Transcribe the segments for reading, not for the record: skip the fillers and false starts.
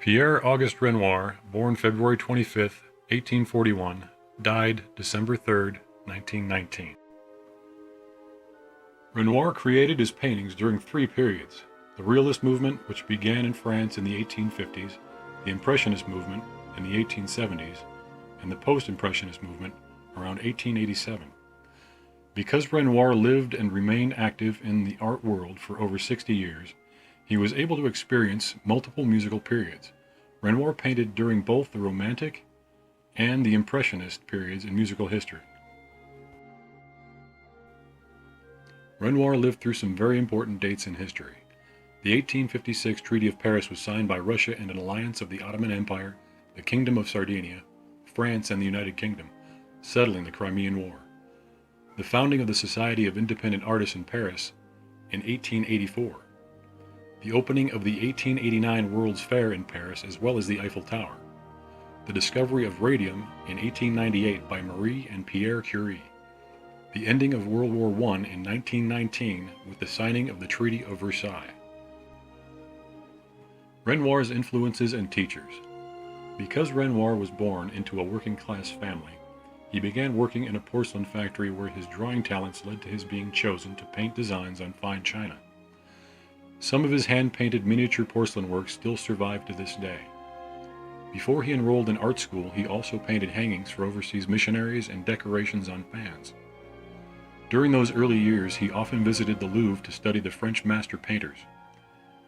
Pierre Auguste Renoir, born February 25, 1841, died December 3, 1919. Renoir created his paintings during three periods: the Realist movement, which began in France in the 1850s, the Impressionist movement in the 1870s, and the Post-Impressionist movement around 1887. Because Renoir lived and remained active in the art world for over 60 years, he was able to experience multiple musical periods. Renoir painted during both the Romantic and the Impressionist periods in musical history. Renoir lived through some very important dates in history. The 1856 Treaty of Paris was signed by Russia and an alliance of the Ottoman Empire, the Kingdom of Sardinia, France, and the United Kingdom, settling the Crimean War. The founding of the Society of Independent Artists in Paris in 1884. The opening of the 1889 World's Fair in Paris, as well as the Eiffel Tower. The discovery of radium in 1898 by Marie and Pierre Curie. The ending of World War I in 1919 with the signing of the Treaty of Versailles. Renoir's influences and teachers. Because Renoir was born into a working-class family, he began working in a porcelain factory where his drawing talents led to his being chosen to paint designs on fine china. Some of his hand-painted miniature porcelain works still survive to this day. Before he enrolled in art school, he also painted hangings for overseas missionaries and decorations on fans. During those early years, he often visited the Louvre to study the French master painters.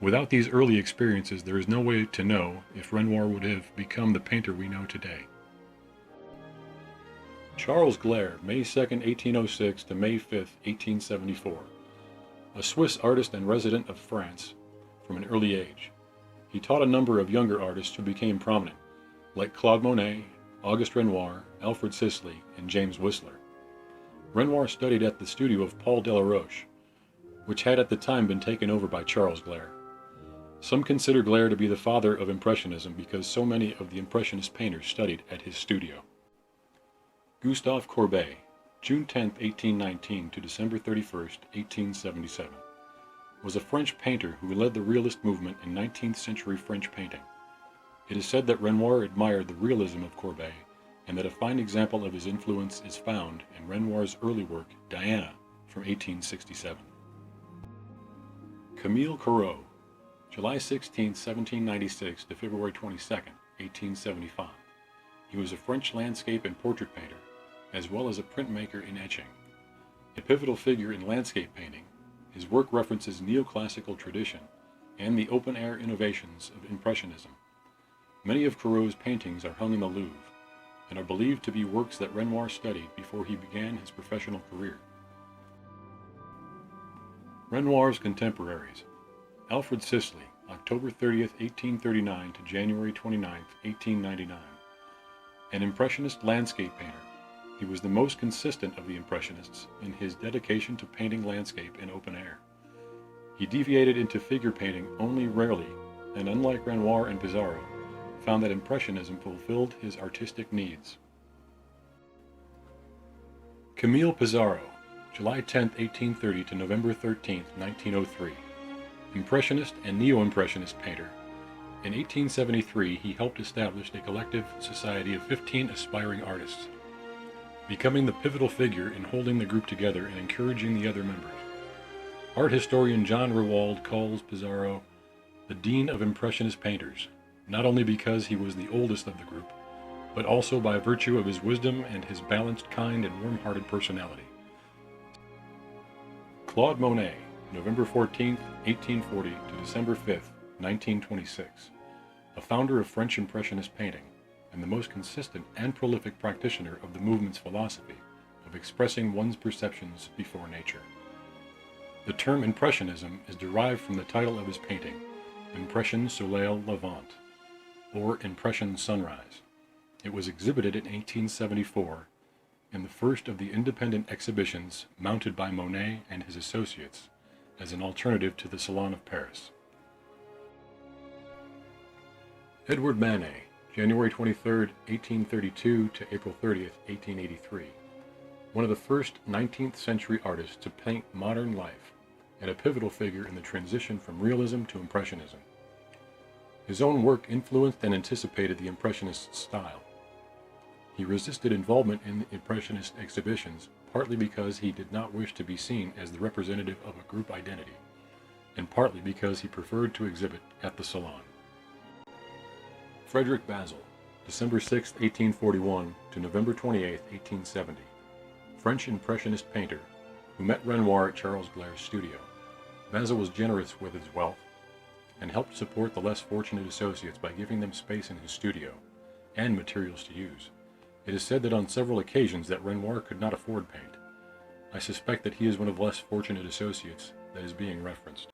Without these early experiences, there is no way to know if Renoir would have become the painter we know today. Charles Gleyre, May 2, 1806 to May 5, 1874. A Swiss artist and resident of France from an early age. He taught a number of younger artists who became prominent, like Claude Monet, Auguste Renoir, Alfred Sisley, and James Whistler. Renoir studied at the studio of Paul Delaroche, which had at the time been taken over by Charles Gleyre. Some consider Gleyre to be the father of Impressionism because so many of the Impressionist painters studied at his studio. Gustave Courbet, June 10, 1819 to December 31, 1877, was a French painter who led the Realist movement in 19th century French painting. It is said that Renoir admired the realism of Courbet, and that a fine example of his influence is found in Renoir's early work, Diana, from 1867. Camille Corot, July 16, 1796 to February 22, 1875. He was a French landscape and portrait painter, as well as a printmaker in etching. A pivotal figure in landscape painting, his work references neoclassical tradition and the open-air innovations of Impressionism. Many of Corot's paintings are hung in the Louvre, and are believed to be works that Renoir studied before he began his professional career. Renoir's contemporaries. Alfred Sisley, October 30, 1839 to January 29, 1899. An Impressionist landscape painter. He was the most consistent of the Impressionists in his dedication to painting landscape in open air. He deviated into figure painting only rarely, and unlike Renoir and Pissarro, found that Impressionism fulfilled his artistic needs. Camille Pissarro, July 10, 1830 to November 13, 1903. Impressionist and Neo-Impressionist painter. In 1873, he helped establish a collective society of 15 aspiring artists, becoming the pivotal figure in holding the group together and encouraging the other members. Art historian John Rewald calls Pissarro the Dean of Impressionist painters, not only because he was the oldest of the group, but also by virtue of his wisdom and his balanced, kind, and warm-hearted personality. Claude Monet, November 14, 1840 to December 5, 1926, a founder of French Impressionist painting, and the most consistent and prolific practitioner of the movement's philosophy of expressing one's perceptions before nature. The term Impressionism is derived from the title of his painting, Impression Soleil Levant, or Impression Sunrise. It was exhibited in 1874 in the first of the independent exhibitions mounted by Monet and his associates as an alternative to the Salon of Paris. Edward Manet, January 23, 1832 to April 30, 1883. One of the first 19th century artists to paint modern life, and a pivotal figure in the transition from realism to Impressionism. His own work influenced and anticipated the Impressionist style. He resisted involvement in Impressionist exhibitions, partly because he did not wish to be seen as the representative of a group identity, and partly because he preferred to exhibit at the Salon. Frederick Bazil, December 6, 1841 to November 28, 1870, French Impressionist painter who met Renoir at Charles Glaire's studio. Bazil was generous with his wealth and helped support the less fortunate associates by giving them space in his studio and materials to use. It is said that on several occasions that Renoir could not afford paint. I suspect that he is one of the less fortunate associates that is being referenced.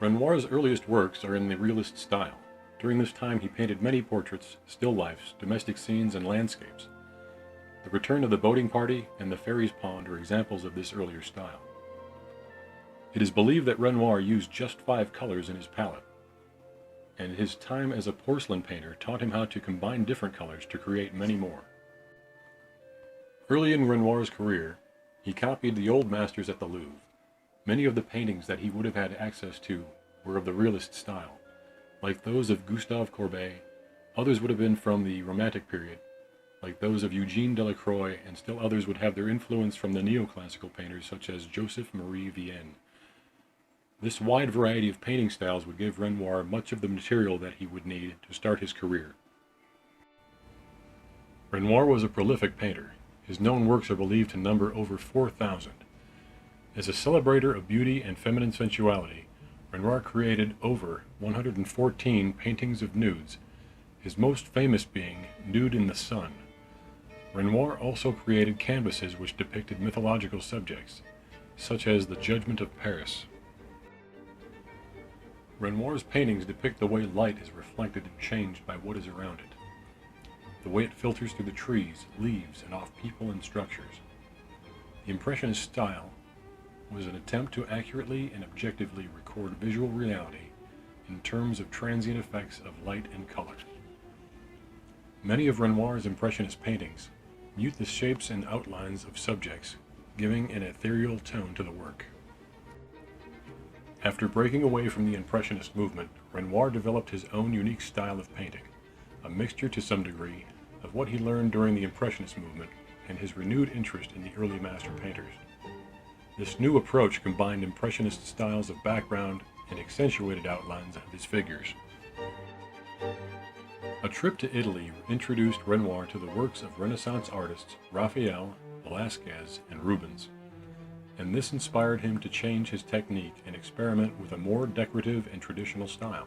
Renoir's earliest works are in the realist style. During this time he painted many portraits, still lifes, domestic scenes, and landscapes. The Return of the Boating Party and the Fairies' Pond are examples of this earlier style. It is believed that Renoir used just 5 colors in his palette, and his time as a porcelain painter taught him how to combine different colors to create many more. Early in Renoir's career, he copied the old masters at the Louvre. Many of the paintings that he would have had access to were of the realist style, like those of Gustave Courbet. Others would have been from the Romantic period, like those of Eugene Delacroix, and still others would have their influence from the neoclassical painters such as Joseph Marie Vienne. This wide variety of painting styles would give Renoir much of the material that he would need to start his career. Renoir was a prolific painter. His known works are believed to number over 4,000. As a celebrator of beauty and feminine sensuality, Renoir created over 114 paintings of nudes, his most famous being Nude in the Sun. Renoir also created canvases which depicted mythological subjects, such as the Judgment of Paris. Renoir's paintings depict the way light is reflected and changed by what is around it, the way it filters through the trees, leaves, and off people and structures. The Impressionist style was an attempt to accurately and objectively record visual reality in terms of transient effects of light and color. Many of Renoir's Impressionist paintings mute the shapes and outlines of subjects, giving an ethereal tone to the work. After breaking away from the Impressionist movement, Renoir developed his own unique style of painting, a mixture to some degree of what he learned during the Impressionist movement and his renewed interest in the early master painters. This new approach combined Impressionist styles of background and accentuated outlines of his figures. A trip to Italy introduced Renoir to the works of Renaissance artists Raphael, Velázquez, and Rubens, and this inspired him to change his technique and experiment with a more decorative and traditional style.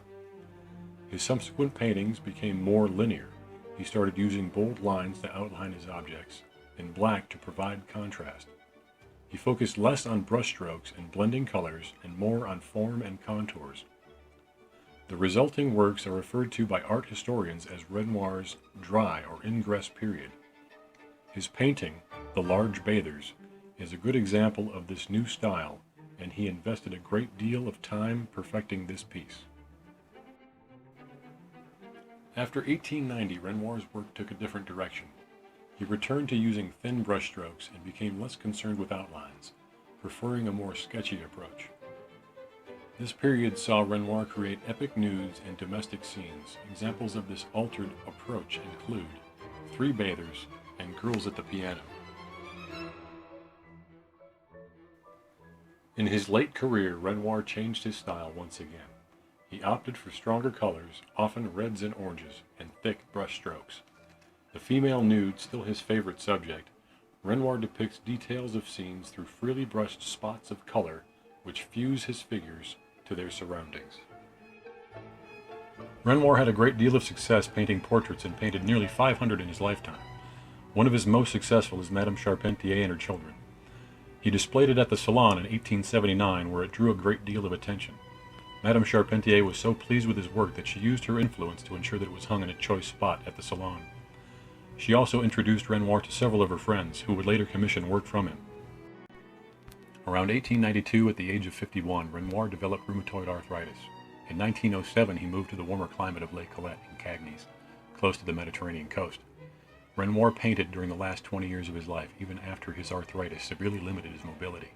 His subsequent paintings became more linear. He started using bold lines to outline his objects, and black to provide contrast. He focused less on brushstrokes and blending colors and more on form and contours. The resulting works are referred to by art historians as Renoir's dry or ingress period. His painting, The Large Bathers, is a good example of this new style, and he invested a great deal of time perfecting this piece. After 1890, Renoir's work took a different direction. He returned to using thin brushstrokes and became less concerned with outlines, preferring a more sketchy approach. This period saw Renoir create epic nudes and domestic scenes. Examples of this altered approach include Three Bathers and Girls at the Piano. In his late career, Renoir changed his style once again. He opted for stronger colors, often reds and oranges, and thick brush strokes. The female nude, still his favorite subject, Renoir depicts details of scenes through freely brushed spots of color which fuse his figures to their surroundings. Renoir had a great deal of success painting portraits and painted nearly 500 in his lifetime. One of his most successful is Madame Charpentier and her children. He displayed it at the Salon in 1879, where it drew a great deal of attention. Madame Charpentier was so pleased with his work that she used her influence to ensure that it was hung in a choice spot at the Salon. She also introduced Renoir to several of her friends, who would later commission work from him. Around 1892, at the age of 51, Renoir developed rheumatoid arthritis. In 1907, he moved to the warmer climate of Lake Colette in Cagnes, close to the Mediterranean coast. Renoir painted during the last 20 years of his life, even after his arthritis severely limited his mobility.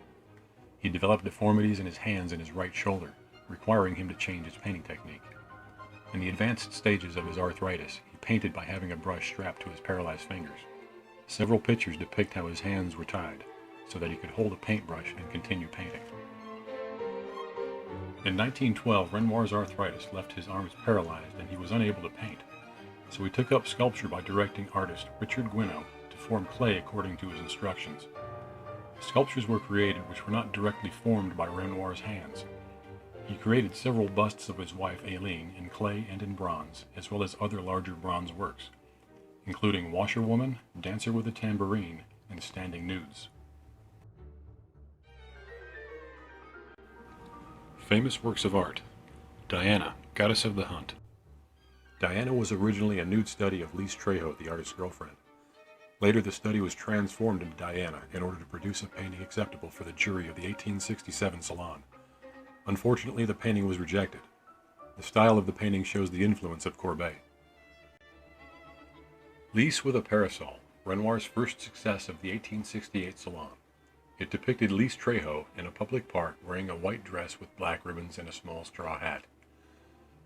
He developed deformities in his hands and his right shoulder, requiring him to change his painting technique. In the advanced stages of his arthritis, he painted by having a brush strapped to his paralyzed fingers. Several pictures depict how his hands were tied, so that he could hold a paintbrush and continue painting. In 1912, Renoir's arthritis left his arms paralyzed and he was unable to paint, so he took up sculpture by directing artist Richard Guineau to form clay according to his instructions. Sculptures were created which were not directly formed by Renoir's hands. He created several busts of his wife Aileen in clay and in bronze, as well as other larger bronze works, including Washerwoman, Dancer with a Tambourine, and Standing Nudes. Famous works of art. Diana, Goddess of the Hunt. Diana was originally a nude study of Lise Trejo, the artist's girlfriend. Later, the study was transformed into Diana in order to produce a painting acceptable for the jury of the 1867 Salon. Unfortunately, the painting was rejected. The style of the painting shows the influence of Courbet. Lise with a Parasol, Renoir's first success of the 1868 Salon. It depicted Lise Trejo in a public park wearing a white dress with black ribbons and a small straw hat.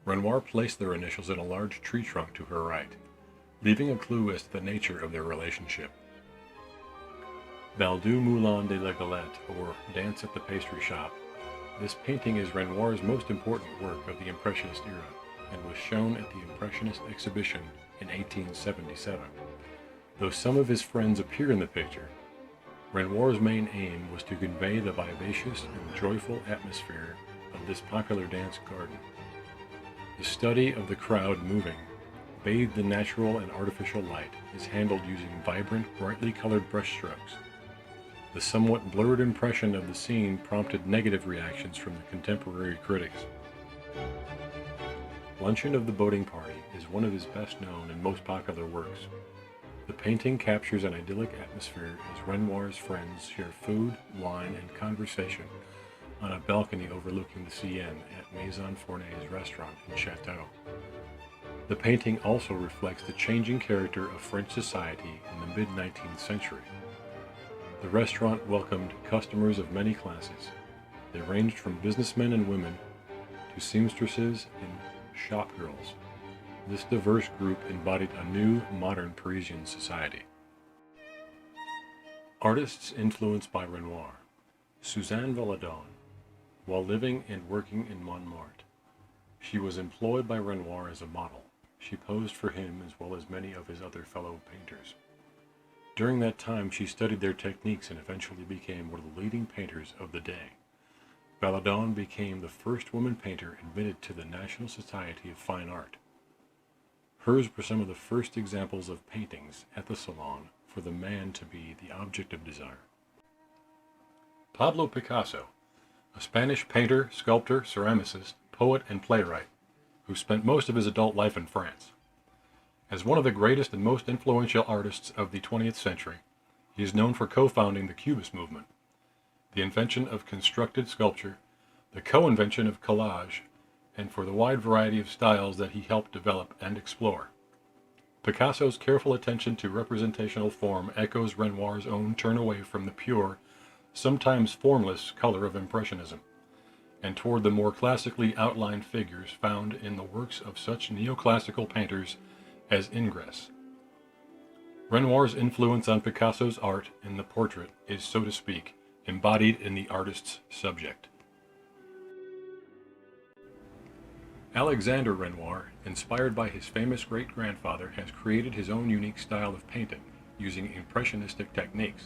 Renoir placed their initials in a large tree trunk to her right, leaving a clue as to the nature of their relationship. Bal du Moulin de la Galette, or Dance at the Pastry Shop. This painting is Renoir's most important work of the Impressionist era and was shown at the Impressionist exhibition in 1877. Though some of his friends appear in the picture, Renoir's main aim was to convey the vivacious and joyful atmosphere of this popular dance garden. The study of the crowd moving, bathed in natural and artificial light, is handled using vibrant, brightly colored brushstrokes. The somewhat blurred impression of the scene prompted negative reactions from the contemporary critics. Luncheon of the Boating Party is one of his best known and most popular works. The painting captures an idyllic atmosphere as Renoir's friends share food, wine, and conversation on a balcony overlooking the Seine at Maison Fournet's restaurant in Chateau. The painting also reflects the changing character of French society in the mid-19th century. The restaurant welcomed customers of many classes. They ranged from businessmen and women to seamstresses and shopgirls. This diverse group embodied a new, modern Parisian society. Artists influenced by Renoir. Suzanne Valadon. While living and working in Montmartre, she was employed by Renoir as a model. She posed for him as well as many of his other fellow painters. During that time, she studied their techniques and eventually became one of the leading painters of the day. Valadon became the first woman painter admitted to the National Society of Fine Art. Hers were some of the first examples of paintings at the Salon for the man to be the object of desire. Pablo Picasso, a Spanish painter, sculptor, ceramicist, poet, and playwright, who spent most of his adult life in France. As one of the greatest and most influential artists of the 20th century, he is known for co-founding the Cubist movement, the invention of constructed sculpture, the co-invention of collage, and for the wide variety of styles that he helped develop and explore. Picasso's careful attention to representational form echoes Renoir's own turn away from the pure, sometimes formless color of Impressionism, and toward the more classically outlined figures found in the works of such neoclassical painters as Ingres. Renoir's influence on Picasso's art in the portrait is, so to speak, embodied in the artist's subject. Alexander Renoir, inspired by his famous great-grandfather, has created his own unique style of painting, using impressionistic techniques.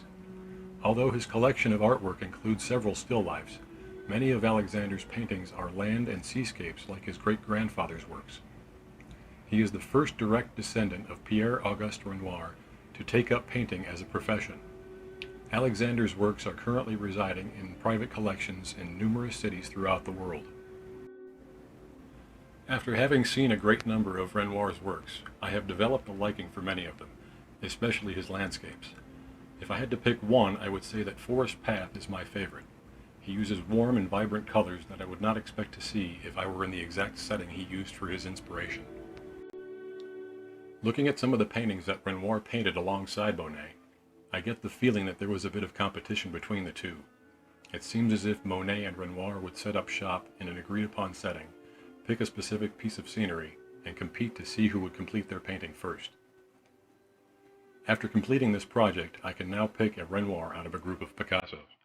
Although his collection of artwork includes several still lifes, many of Alexander's paintings are land and seascapes like his great-grandfather's works. He is the first direct descendant of Pierre Auguste Renoir to take up painting as a profession. Alexander's works are currently residing in private collections in numerous cities throughout the world. After having seen a great number of Renoir's works, I have developed a liking for many of them, especially his landscapes. If I had to pick one, I would say that Forest Path is my favorite. He uses warm and vibrant colors that I would not expect to see if I were in the exact setting he used for his inspiration. Looking at some of the paintings that Renoir painted alongside Monet, I get the feeling that there was a bit of competition between the two. It seems as if Monet and Renoir would set up shop in an agreed-upon setting, pick a specific piece of scenery, and compete to see who would complete their painting first. After completing this project, I can now pick a Renoir out of a group of Picassos.